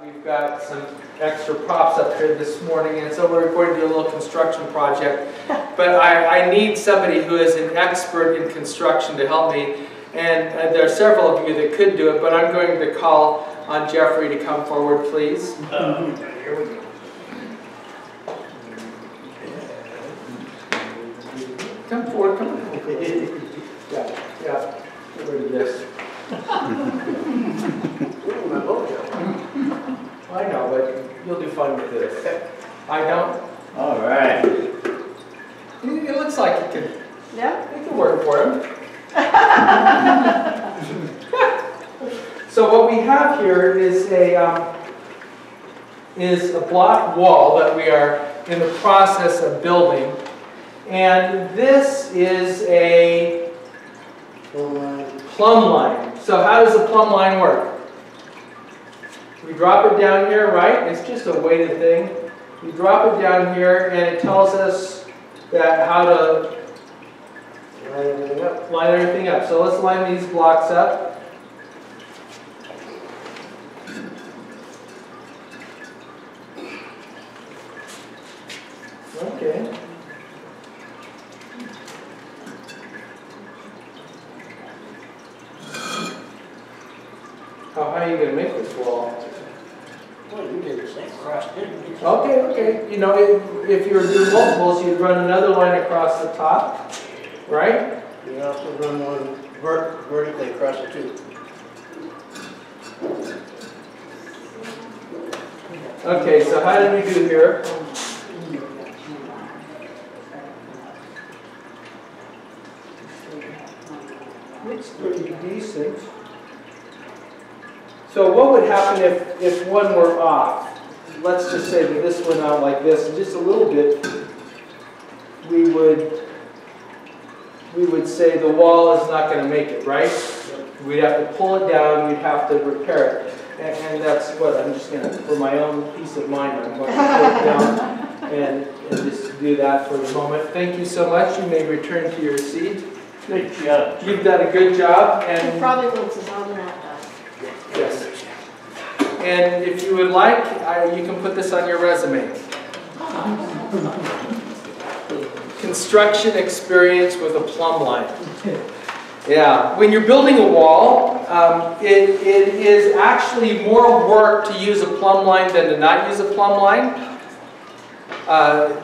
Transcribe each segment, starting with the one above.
We've got some extra props up here this morning, and so we're going to do a little construction project. But I need somebody who is an expert in construction to help me, and there are several of you that could do it, but I'm going to call on Jeffrey to come forward, please. Here we go. Come forward, come on. Yeah, get rid of this. I know, but you'll do fun with this. I don't. All right. It looks like it can. Yeah. It can work for him. So what we have here is a block wall that we are in the process of building, and this is a plumb line. So how does the plumb line work? We drop it down here, right? It's just a weighted thing. We drop it down here, and it tells us that how to line everything up. So let's line these blocks up. Okay. How high are you going to make this wall? Well, you did the same cross, didn't you? Okay. You know, if you were doing multiples, you'd run another line across the top, right? You also run one vertically across it too. Okay, so how did we do here? It's pretty decent. So what would happen if one were off? Let's just say that this went out like this, and just a little bit, we would say the wall is not going to make it, right? We'd have to pull it down, we'd have to repair it. And that's what I'm just going to, for my own peace of mind, I'm going to pull it down and just do that for the moment. Thank you so much. You may return to your seat. Good job. You've done a good job. And It probably looks as on that done. yes. And if you would like, you can put this on your resume. Construction experience with a plumb line. Yeah. When you're building a wall, it is actually more work to use a plumb line than to not use a plumb line.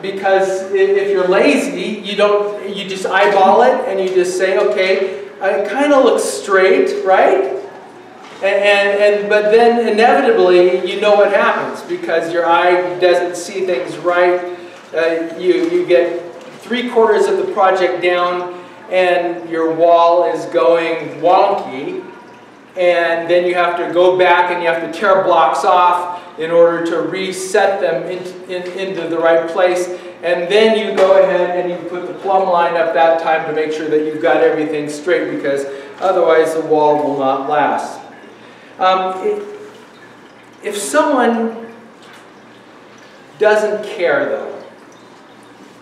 Because if you're lazy, you just eyeball it and you just say, okay, it kind of looks straight, right? But then inevitably you know what happens because your eye doesn't see things right. You get 3/4 of the project down and your wall is going wonky, and then you have to go back and you have to tear blocks off in order to reset them into the right place, and then you go ahead and you put the plumb line up that time to make sure that you've got everything straight, because otherwise the wall will not last. If someone doesn't care though,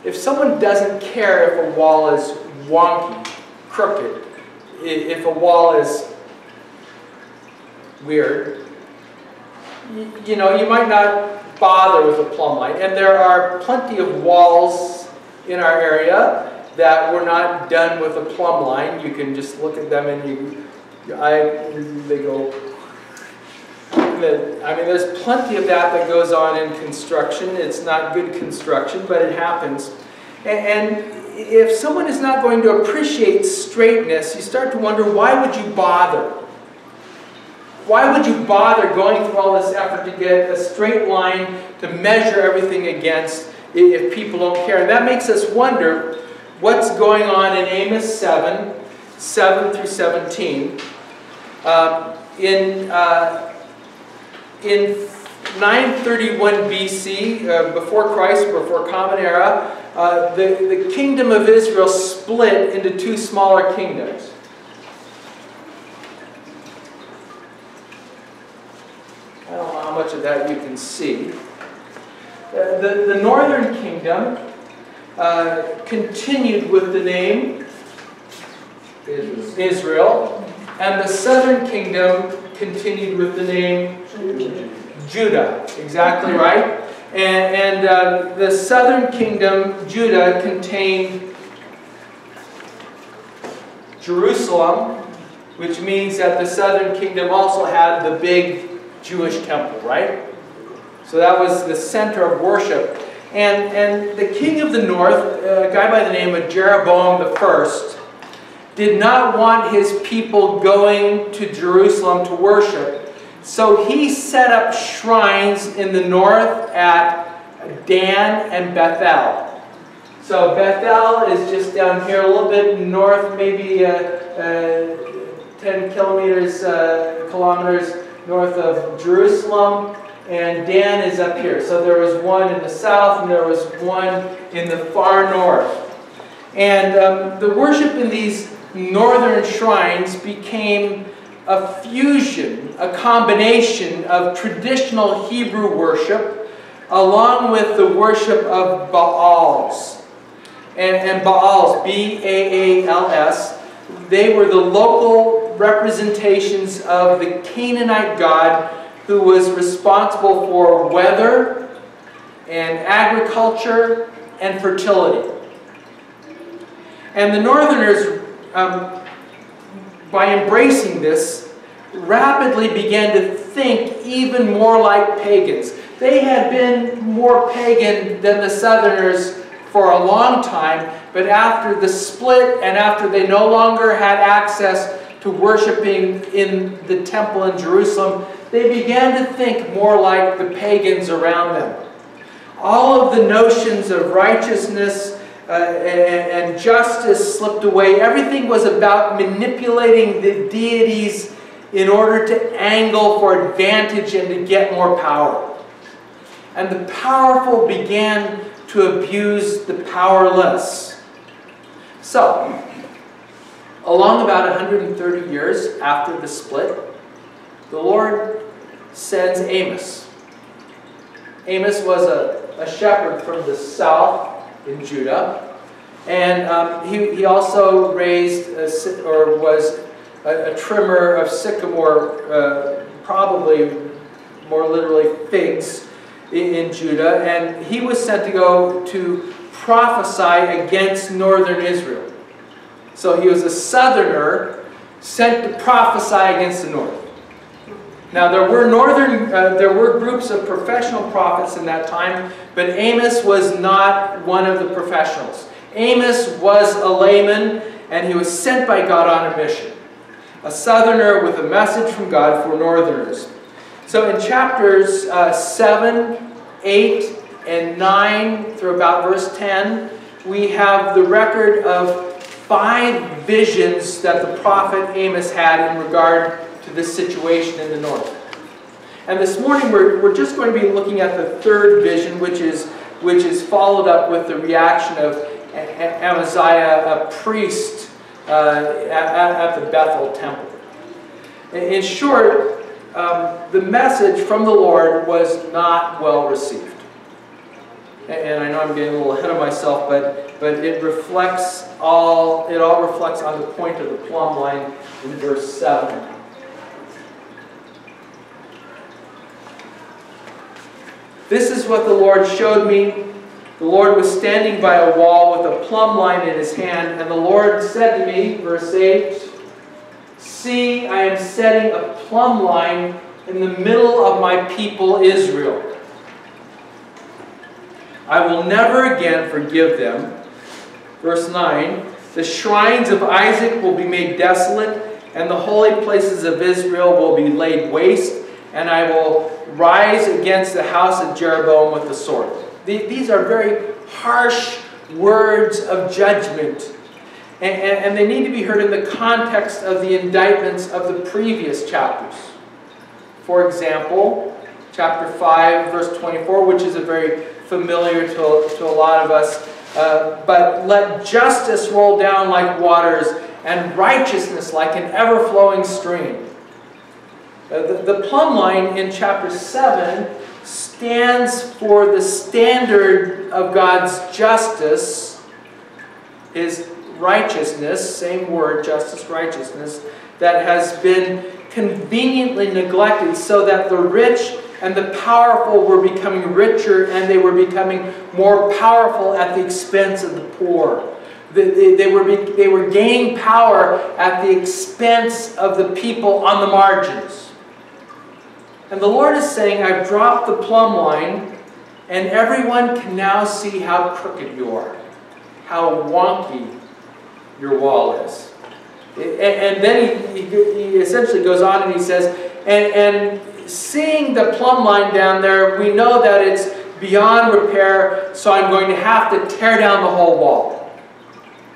if someone doesn't care if a wall is wonky, crooked, if a wall is weird, you know, you might not bother with a plumb line. And there are plenty of walls in our area that were not done with a plumb line. You can just look at them and they go. I mean, there's plenty of that goes on in construction. It's not good construction, but it happens. And if someone is not going to appreciate straightness, you start to wonder, why would you bother? Why would you bother going through all this effort to get a straight line to measure everything against if people don't care? And that makes us wonder what's going on in Amos 7 through 17. In 931 BC, before Christ, before Common Era, the kingdom of Israel split into two smaller kingdoms. I don't know how much of that you can see. The northern kingdom continued with the name Israel, and the southern kingdom continued with the name Judah. Exactly right. And the southern kingdom, Judah, contained Jerusalem, which means that the southern kingdom also had the big Jewish temple, right? So that was the center of worship. And the king of the north, a guy by the name of Jeroboam I, did not want his people going to Jerusalem to worship. So he set up shrines in the north at Dan and Bethel. So Bethel is just down here a little bit north, maybe 10 kilometers north of Jerusalem. And Dan is up here. So there was one in the south and there was one in the far north. And the worship in these northern shrines became a fusion, a combination of traditional Hebrew worship along with the worship of Baals. And Baals, B-A-A-L-S, they were the local representations of the Canaanite god who was responsible for weather and agriculture and fertility. And the northerners, by embracing this, rapidly began to think even more like pagans. They had been more pagan than the southerners for a long time, but after the split and after they no longer had access to worshiping in the temple in Jerusalem, they began to think more like the pagans around them. All of the notions of righteousness and justice slipped away. Everything was about manipulating the deities in order to angle for advantage and to get more power. And the powerful began to abuse the powerless. So, along about 130 years after the split, the Lord sends Amos. Amos was a shepherd from the south in Judah, and he also raised was a trimmer of sycamore, probably more literally figs, in Judah, and he was sent to go to prophesy against northern Israel. So he was a southerner sent to prophesy against the north. Now there were groups of professional prophets in that time, but Amos was not one of the professionals. Amos was a layman, and he was sent by God on a mission. A southerner with a message from God for northerners. So in chapters 7, 8, and 9 through about verse 10, we have the record of 5 visions that the prophet Amos had in regard to this situation in the north. And this morning we're just going to be looking at the 3rd vision, which is followed up with the reaction of Amaziah, a priest at the Bethel temple. In short, the message from the Lord was not well received. And I know I'm getting a little ahead of myself, but it all reflects on the point of the plumb line in verse 7. This is what the Lord showed me. The Lord was standing by a wall with a plumb line in his hand, and the Lord said to me, verse 8, "See, I am setting a plumb line in the middle of my people Israel. I will never again forgive them." Verse 9, "The shrines of Isaac will be made desolate, and the holy places of Israel will be laid waste, and I will rise against the house of Jeroboam with the sword." These are very harsh words of judgment. And they need to be heard in the context of the indictments of the previous chapters. For example, chapter 5, verse 24, which is a very familiar to a lot of us. "But let justice roll down like waters, and righteousness like an ever-flowing stream." The plumb line in chapter 7 stands for the standard of God's justice, His righteousness, same word, justice, righteousness, that has been conveniently neglected, so that the rich and the powerful were becoming richer, and they were becoming more powerful at the expense of the poor. They were gaining power at the expense of the people on the margins. And the Lord is saying, I've dropped the plumb line, and everyone can now see how crooked you are, how wonky your wall is. And then he essentially goes on and he says, and seeing the plumb line down there, we know that it's beyond repair, so I'm going to have to tear down the whole wall.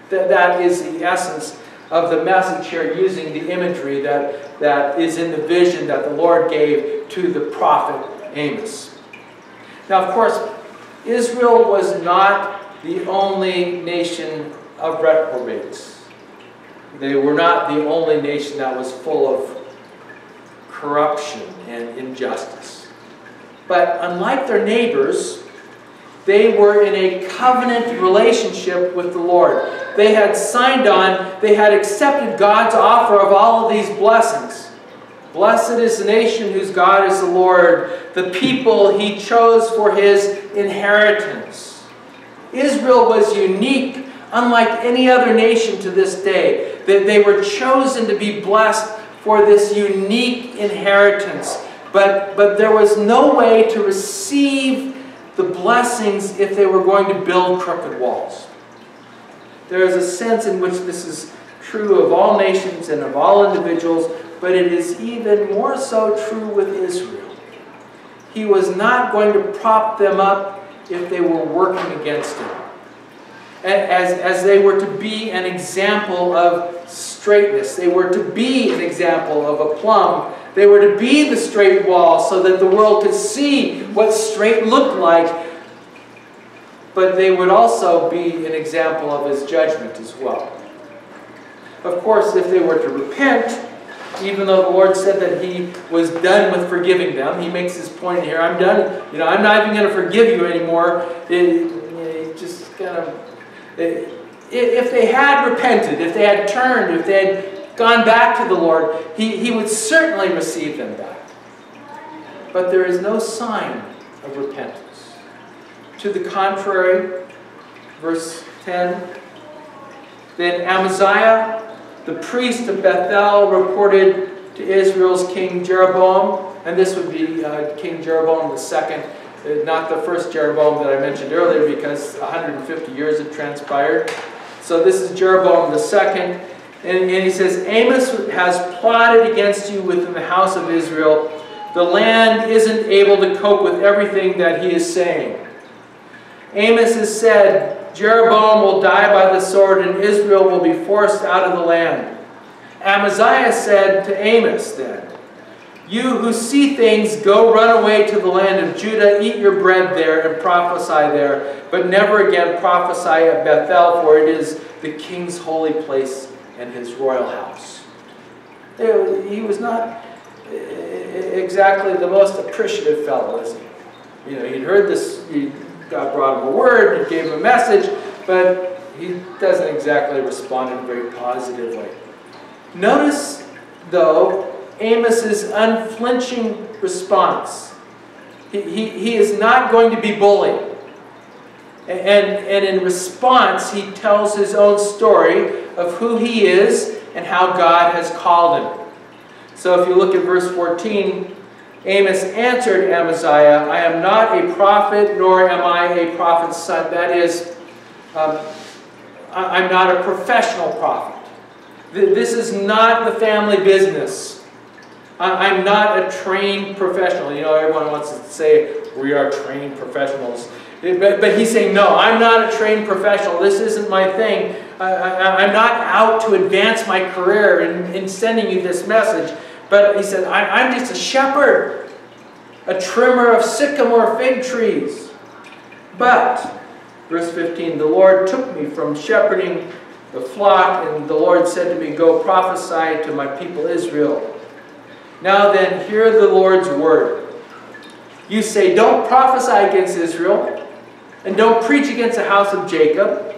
That is the essence of the message here, using the imagery that is in the vision that the Lord gave to the prophet Amos. Now, of course, Israel was not the only nation of reprobates. They were not the only nation that was full of corruption and injustice. But unlike their neighbors, they were in a covenant relationship with the Lord. They had signed on, they had accepted God's offer of all of these blessings. Blessed is the nation whose God is the Lord, the people He chose for His inheritance. Israel was unique, unlike any other nation to this day. They were chosen to be blessed for this unique inheritance. But there was no way to receive the blessings if they were going to build crooked walls. There is a sense in which this is true of all nations and of all individuals, but it is even more so true with Israel. He was not going to prop them up if they were working against Him. As they were to be an example of straightness. They were to be an example of a plumb. They were to be the straight wall so that the world could see what straight looked like. But they would also be an example of His judgment as well. Of course, if they were to repent, even though the Lord said that He was done with forgiving them, He makes His point here, I'm done, I'm not even going to forgive you anymore. If they had repented, if they had turned, if they had gone back to the Lord, He would certainly receive them back. But there is no sign of repentance. To the contrary, verse 10, then Amaziah, the priest of Bethel, reported to Israel's king Jeroboam, and this would be King Jeroboam II, not the first Jeroboam that I mentioned earlier, because 150 years had transpired. So this is Jeroboam II, and he says, Amos has plotted against you within the house of Israel. The land isn't able to cope with everything that he is saying. Amos has said, Jeroboam will die by the sword, and Israel will be forced out of the land. Amaziah said to Amos then, you who see things, go run away to the land of Judah, eat your bread there, and prophesy there, but never again prophesy at Bethel, for it is the king's holy place and his royal house. He was not exactly the most appreciative fellow, is he? He'd heard this, God brought him a word, He gave him a message, but he doesn't exactly respond in a very positive way. Notice, though, Amos's unflinching response. He is not going to be bullied. And in response, he tells his own story of who he is and how God has called him. So if you look at verse 14, Amos answered Amaziah, I am not a prophet, nor am I a prophet's son. That is, I'm not a professional prophet. This is not the family business. I'm not a trained professional. Everyone wants to say, we are trained professionals. But he's saying, no, I'm not a trained professional. This isn't my thing. I'm not out to advance my career in sending you this message. But he said, I'm just a shepherd, a trimmer of sycamore fig trees. But, verse 15, the Lord took me from shepherding the flock, and the Lord said to me, go prophesy to my people Israel. Now then, hear the Lord's word. You say, don't prophesy against Israel, and don't preach against the house of Jacob.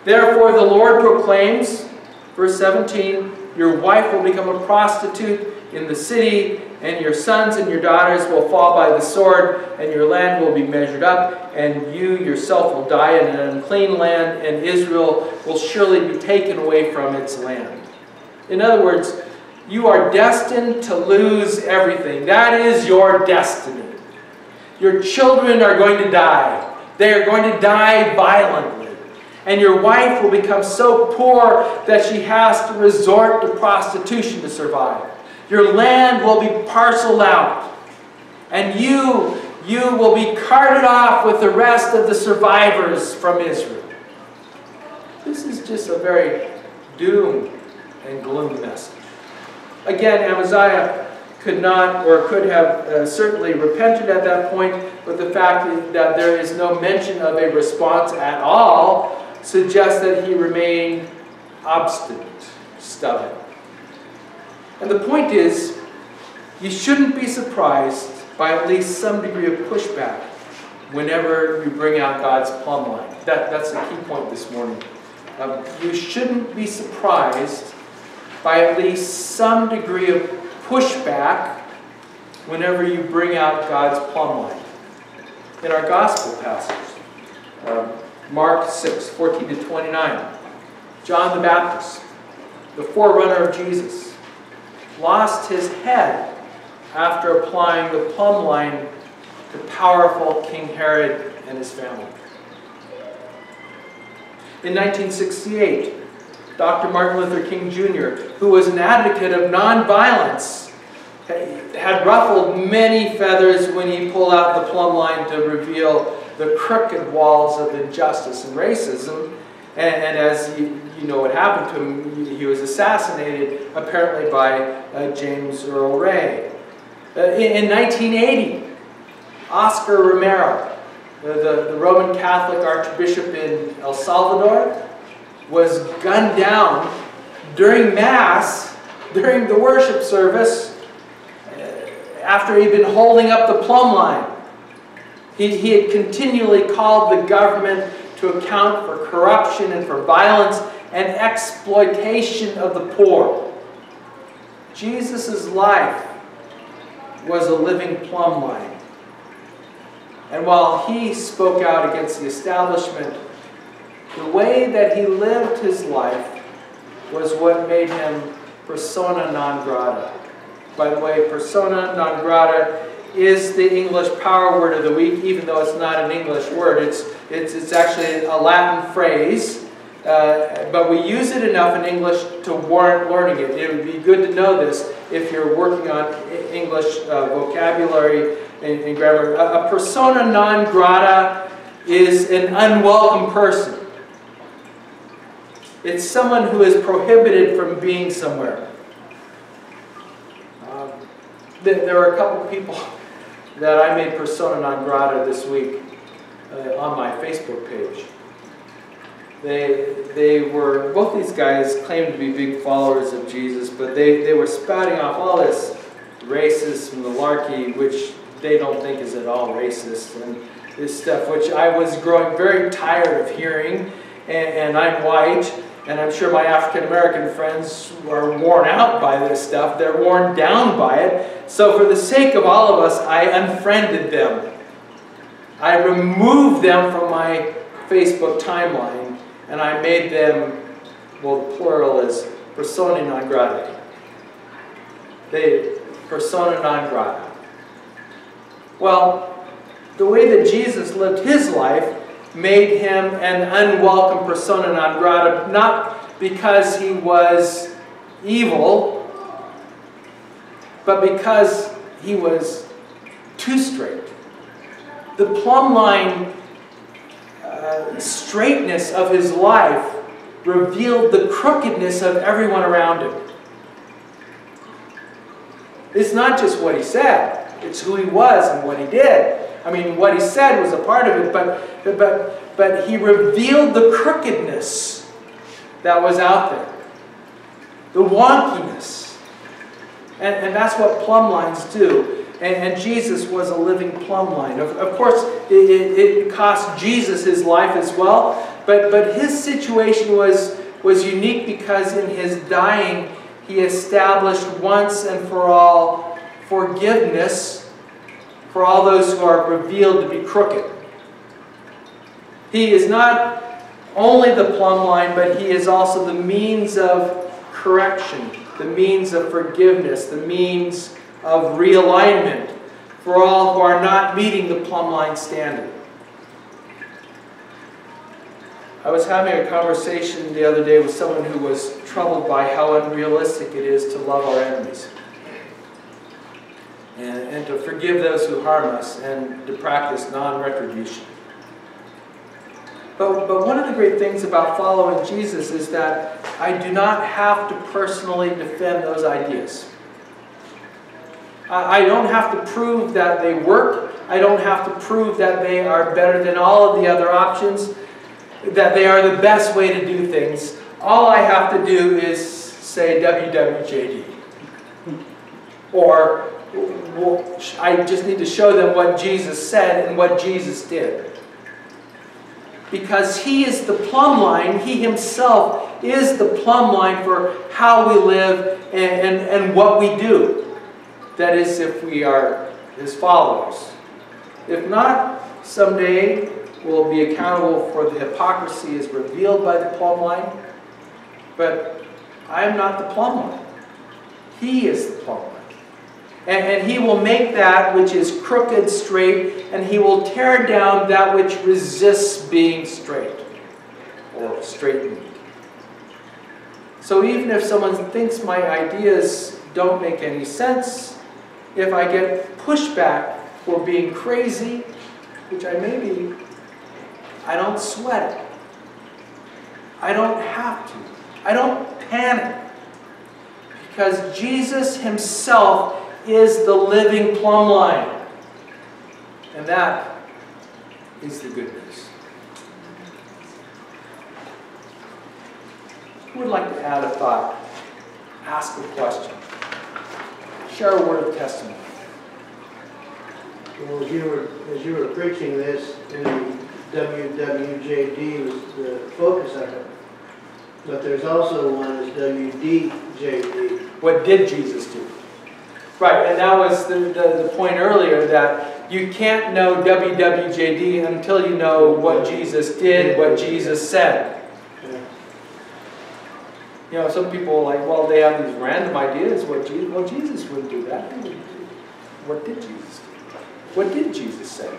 Therefore the Lord proclaims, verse 17, your wife will become a prostitute, in the city, and your sons and your daughters will fall by the sword, and your land will be measured up, and you yourself will die in an unclean land, and Israel will surely be taken away from its land. In other words, you are destined to lose everything. That is your destiny. Your children are going to die. They are going to die violently. And your wife will become so poor that she has to resort to prostitution to survive. Your land will be parceled out. And you will be carted off with the rest of the survivors from Israel. This is just a very doom and gloom message. Again, Amaziah could not or could have certainly repented at that point, but the fact that there is no mention of a response at all suggests that he remained obstinate, stubborn. And the point is, you shouldn't be surprised by at least some degree of pushback whenever you bring out God's plumb line. That's the key point this morning. You shouldn't be surprised by at least some degree of pushback whenever you bring out God's plumb line. In our gospel passage, Mark 6, 14 to 29, John the Baptist, the forerunner of Jesus, lost his head after applying the plumb line to powerful King Herod and his family. In 1968, Dr. Martin Luther King Jr., who was an advocate of nonviolence, had ruffled many feathers when he pulled out the plumb line to reveal the crooked walls of injustice and racism. And as you know what happened to him, he was assassinated apparently by James Earl Ray. In 1980, Oscar Romero, the Roman Catholic Archbishop in El Salvador, was gunned down during Mass, during the worship service, after he'd been holding up the plumb line. He had continually called the government to account for corruption and for violence and exploitation of the poor. Jesus' life was a living plumb line. And while he spoke out against the establishment, the way that he lived his life was what made him persona non grata. By the way, persona non grata is the English power word of the week, even though it's not an English word. It's actually a Latin phrase, but we use it enough in English to warrant learning it. It would be good to know this if you're working on English vocabulary and grammar. A persona non grata is an unwelcome person. It's someone who is prohibited from being somewhere. There were a couple people that I made persona non grata this week on my Facebook page. They were, both these guys claimed to be big followers of Jesus, but they were spouting off all this racist malarkey, which they don't think is at all racist, and this stuff which I was growing very tired of hearing, and I'm white, and I'm sure my African American friends are worn out by this stuff. They're worn down by it. So for the sake of all of us, I unfriended them. I removed them from my Facebook timeline, and I made them, well, the plural is persona non grata. Persona non grata. Well, the way that Jesus lived his life made him an unwelcome persona non grata, not because he was evil, but because he was too straight. The plumb line straightness of his life revealed the crookedness of everyone around him. It's not just what he said, it's who he was and what he did. I mean, what he said was a part of it, but he revealed the crookedness that was out there. The wonkiness. And that's what plumb lines do. And Jesus was a living plumb line. Of course, it cost Jesus his life as well, but his situation was unique because in his dying, He established once and for all forgiveness for all those who are revealed to be crooked. He is not only the plumb line, but He is also the means of correction, the means of forgiveness, the means of realignment for all who are not meeting the plumb line standard. I was having a conversation the other day with someone who was troubled by how unrealistic it is to love our enemies and to forgive those who harm us and to practice non-retribution. But one of the great things about following Jesus is that I do not have to personally defend those ideas. I don't have to prove that they work. I don't have to prove that they are better than all of the other options, that they are the best way to do things. All I have to do is say WWJD. Or I just need to show them what Jesus said and what Jesus did. Because He is the plumb line. He Himself is the plumb line for how we live and what we do. That is, if we are His followers. If not, someday we'll be accountable for the hypocrisy as revealed by the plumb line. But I am not the plumb line. He is the plumb line. And He will make that which is crooked straight, and He will tear down that which resists being straight or straightened. So even if someone thinks my ideas don't make any sense, if I get pushback for being crazy, which I may be, I don't sweat it. I don't have to. I don't panic. Because Jesus Himself is the living plumb line. And that is the good news. Who would like to add a thought? Ask a question. Share a word of testimony. Well, as you were preaching this, WWJD was the focus of it. But there's also one that's WDJD. What did Jesus do? Right, and that was the point earlier, that you can't know WWJD until you know what Jesus did, what Jesus said. Yeah. You know, some people are like, well, they have these random ideas. Well, Jesus wouldn't do that. What did Jesus do? What did Jesus say?